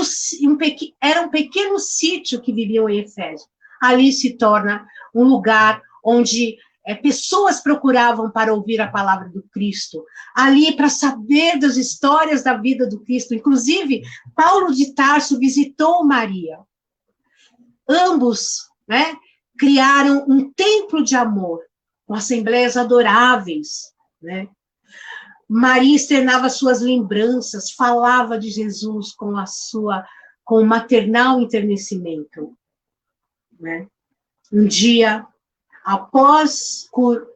era um pequeno sítio que viviam em Éfeso. Ali se torna um lugar onde pessoas procuravam para ouvir a palavra do Cristo. Ali para saber das histórias da vida do Cristo. Inclusive, Paulo de Tarso visitou Maria. Ambos, né, criaram um templo de amor, com assembleias adoráveis. Né? Maria externava suas lembranças, falava de Jesus com o maternal enternecimento. Né? Um dia, após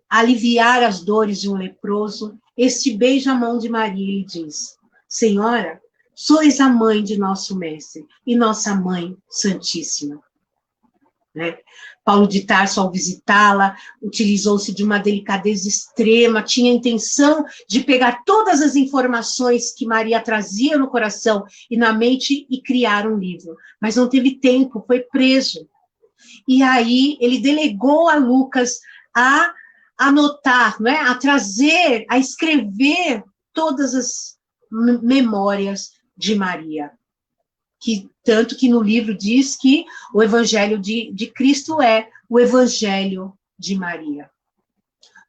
aliviar as dores de um leproso, este beija a mão de Maria e diz: Senhora, sois a mãe de nosso mestre e nossa mãe santíssima. Né? Paulo de Tarso, ao visitá-la, utilizou-se de uma delicadeza extrema, tinha a intenção de pegar todas as informações que Maria trazia no coração e na mente e criar um livro. Mas não teve tempo, foi preso. E aí ele delegou a Lucas a anotar, né? A trazer, a escrever todas as memórias de Maria. Tanto que no livro diz que o Evangelho de Cristo é o Evangelho de Maria.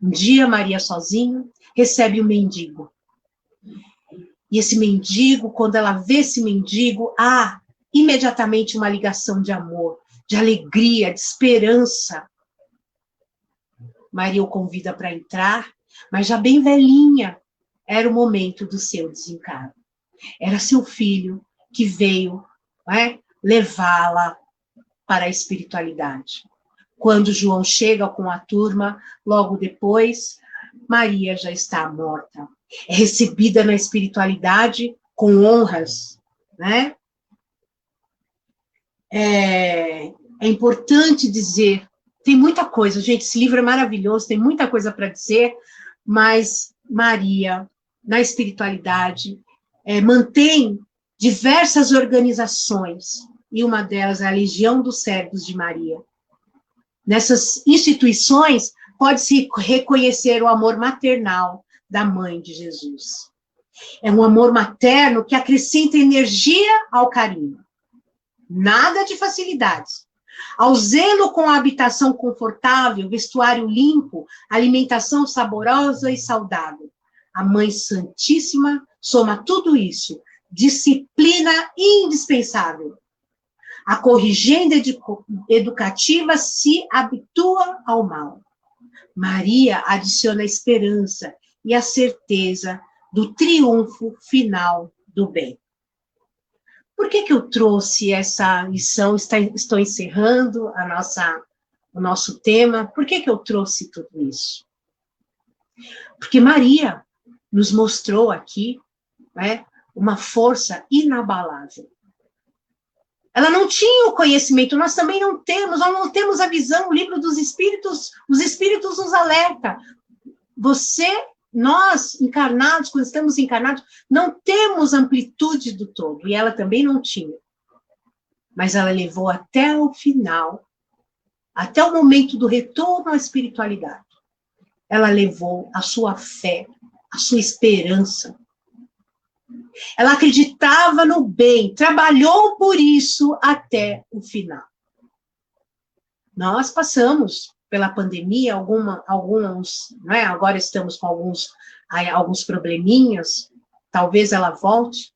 Um dia, Maria sozinha recebe um mendigo. E esse mendigo, quando ela vê esse mendigo, há imediatamente uma ligação de amor, de alegria, de esperança. Maria o convida para entrar, mas já bem velhinha, era o momento do seu desencargo. Era seu filho que veio, né, levá-la para a espiritualidade. Quando João chega com a turma, logo depois, Maria já está morta. É recebida na espiritualidade com honras, né? É importante dizer, tem muita coisa, gente, esse livro é maravilhoso, tem muita coisa para dizer, mas Maria, na espiritualidade, mantém diversas organizações, e uma delas é a Legião dos Servos de Maria. Nessas instituições, pode-se reconhecer o amor maternal da mãe de Jesus. É um amor materno que acrescenta energia ao carinho. Nada de facilidades. Ao zelo com a habitação confortável, vestuário limpo, alimentação saborosa e saudável. A Mãe Santíssima soma tudo isso. Disciplina indispensável. A corrigenda educativa se habitua ao mal. Maria adiciona a esperança e a certeza do triunfo final do bem. Por que eu trouxe essa lição? Estou encerrando o nosso tema. Por que eu trouxe tudo isso? Porque Maria nos mostrou aqui, né, uma força inabalável. Ela não tinha o conhecimento, nós também não temos, nós não temos a visão. O livro dos Espíritos, os Espíritos nos alerta. Nós, encarnados, quando estamos encarnados, não temos amplitude do todo, e ela também não tinha. Mas ela levou até o final, até o momento do retorno à espiritualidade. Ela levou a sua fé, a sua esperança. Ela acreditava no bem, trabalhou por isso até o final. Nós passamos pela pandemia, alguns, né, agora estamos com alguns probleminhas, talvez ela volte.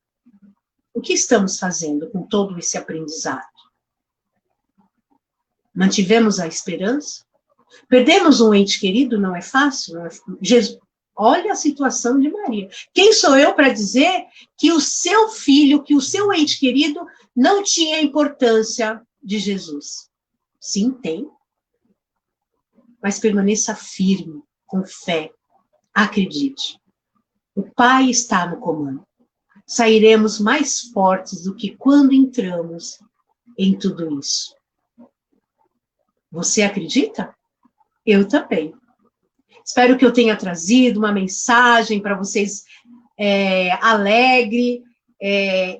O que estamos fazendo com todo esse aprendizado? Mantivemos a esperança? Perdemos um ente querido, não é fácil? Não é... Olha a situação de Maria. Quem sou eu para dizer que o seu filho, que o seu ente querido não tinha a importância de Jesus? Sim, tem. Mas permaneça firme, com fé. Acredite. O Pai está no comando. Sairemos mais fortes do que quando entramos em tudo isso. Você acredita? Eu também. Espero que eu tenha trazido uma mensagem para vocês alegre,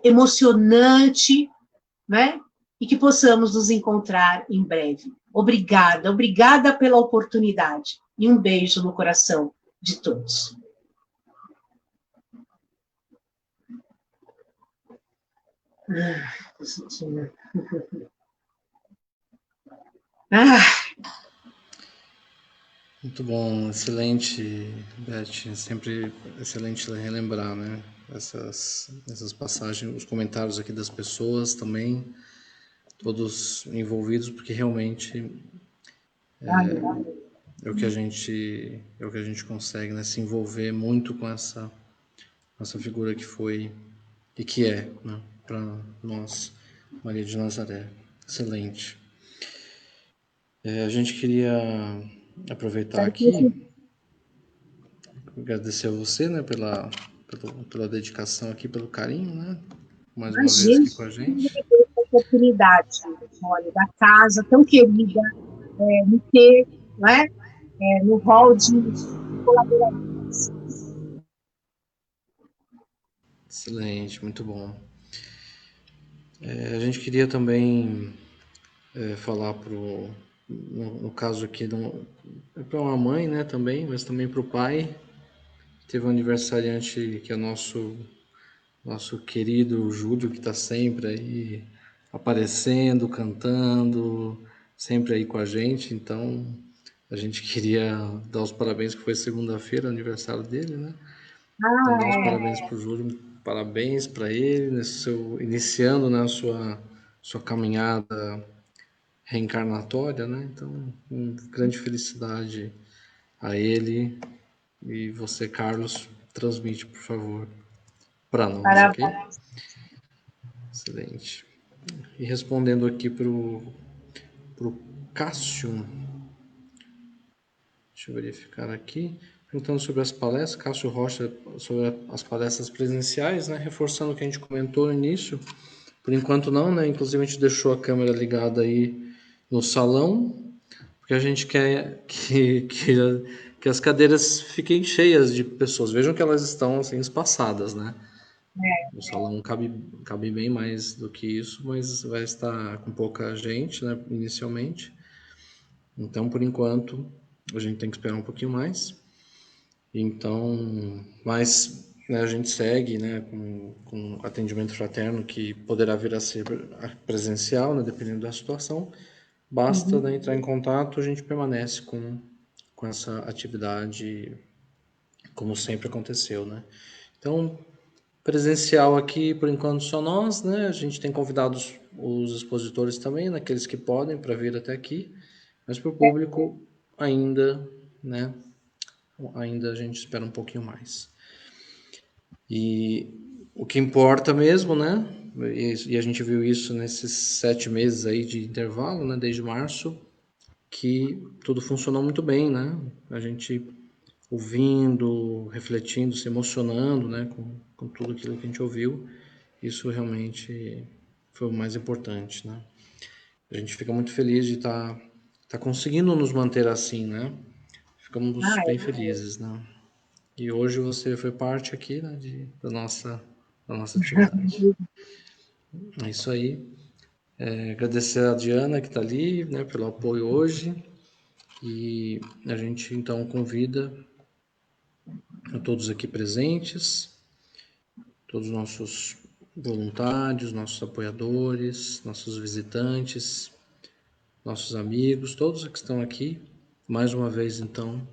emocionante, né? E que possamos nos encontrar em breve. Obrigada, obrigada pela oportunidade. E um beijo no coração de todos. Muito bom, excelente, Beth. Sempre excelente relembrar, né? Essas passagens, os comentários aqui das pessoas também, todos envolvidos, porque realmente é o que a gente consegue, né? Se envolver muito com essa figura que foi e que é, né? Para nós, Maria de Nazaré. Excelente. A gente queria aproveitar aqui, agradecer a você, né, pela dedicação aqui, pelo carinho, né, mais uma vez aqui com a gente. Oportunidade, olha, da casa tão querida, me ter, né, no hall de colaboradores. Excelente, muito bom. A gente queria também falar no caso aqui, para uma mãe, né, também, mas também para o pai. Teve um aniversariante que é nosso querido Júlio, que está sempre aí aparecendo, cantando, sempre aí com a gente. Então, a gente queria dar os parabéns, que foi segunda-feira, aniversário dele, né? Então, dar os parabéns para o Júlio, parabéns para ele, iniciando, né, a sua caminhada reencarnatória, né? Então, com grande felicidade a ele. E você, Carlos, transmite, por favor, para nós, ok? Parabéns. Excelente. E respondendo aqui para o Cássio, deixa eu verificar aqui, perguntando sobre as palestras, Cássio Rocha, sobre as palestras presenciais, né? Reforçando o que a gente comentou no início. Por enquanto não, né? Inclusive a gente deixou a câmera ligada aí no salão, porque a gente quer que as cadeiras fiquem cheias de pessoas. Vejam que elas estão assim espaçadas, né? O salão cabe bem mais do que isso, mas vai estar com pouca gente, né, inicialmente. Então, por enquanto, a gente tem que esperar um pouquinho mais. Então, mas né, a gente segue, né, com atendimento fraterno, que poderá vir a ser presencial, né, dependendo da situação. Basta, né, entrar em contato, a gente permanece com essa atividade como sempre aconteceu, né? Então, presencial aqui, por enquanto, só nós, né? A gente tem convidado os expositores também, naqueles que podem, para vir até aqui, mas para o público ainda, né? Ainda a gente espera um pouquinho mais. E o que importa mesmo, né? E a gente viu isso nesses 7 meses aí de intervalo, né? Desde março, que tudo funcionou muito bem, né? A gente ouvindo, refletindo, se emocionando, né? Com tudo aquilo que a gente ouviu. Isso realmente foi o mais importante, né? A gente fica muito feliz de tá conseguindo nos manter assim, né? Ficamos bem felizes, né? E hoje você foi parte aqui, né, da nossa atividade. É isso aí. Agradecer a Diana que está ali, né, pelo apoio hoje. E a gente então convida a todos aqui presentes, todos os nossos voluntários, nossos apoiadores, nossos visitantes, nossos amigos, todos que estão aqui, mais uma vez então,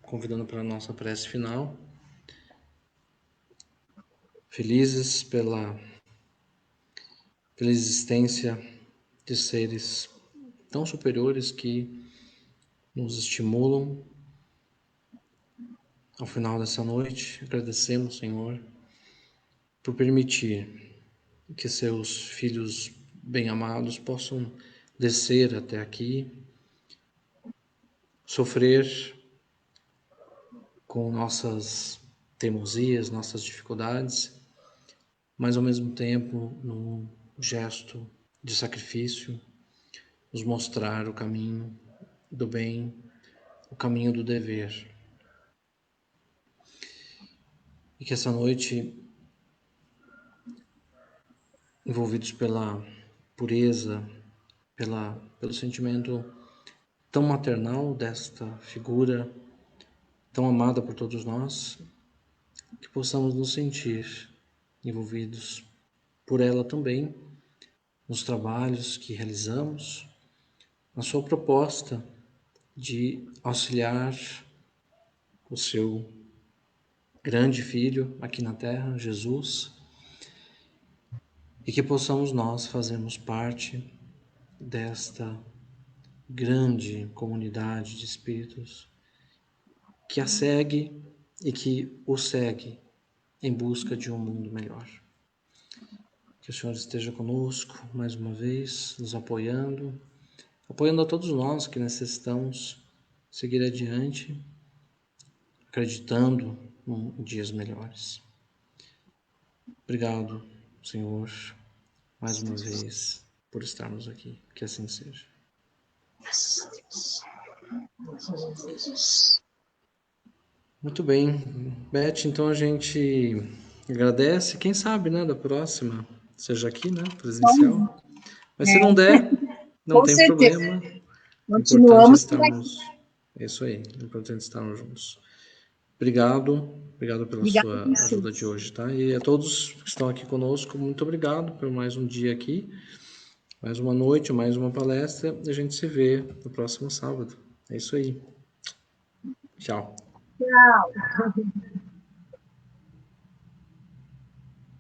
convidando para a nossa prece final. Felizes pela existência de seres tão superiores que nos estimulam. Ao final dessa noite, agradecemos, Senhor, por permitir que seus filhos bem-amados possam descer até aqui, sofrer com nossas teimosias, nossas dificuldades, mas ao mesmo tempo, num gesto de sacrifício, nos mostrar o caminho do bem, o caminho do dever. E que essa noite, envolvidos pela pureza, pelo sentimento tão maternal desta figura, tão amada por todos nós, que possamos nos sentir envolvidos por ela também, nos trabalhos que realizamos, na sua proposta de auxiliar o seu grande filho aqui na Terra, Jesus, e que possamos nós fazermos parte desta grande comunidade de espíritos que a segue e que o segue em busca de um mundo melhor. Que o Senhor esteja conosco mais uma vez, nos apoiando a todos nós que necessitamos seguir adiante, acreditando em dias melhores. Obrigado, Senhor, mais uma vez, por estarmos aqui. Que assim seja. Muito bem. Beth, então a gente agradece. Quem sabe, né, da próxima seja aqui, né, presencial. Mas se não der, não Com tem certeza. problema. O importante é Continuamos por aqui. estarmos. É isso aí. O importante é estarmos juntos. Obrigado pela Obrigada sua a ajuda de vocês. hoje, tá? E a todos que estão aqui conosco, muito obrigado por mais um dia aqui, mais uma noite, mais uma palestra. E a gente se vê no próximo sábado. É isso aí. Tchau. Tchau.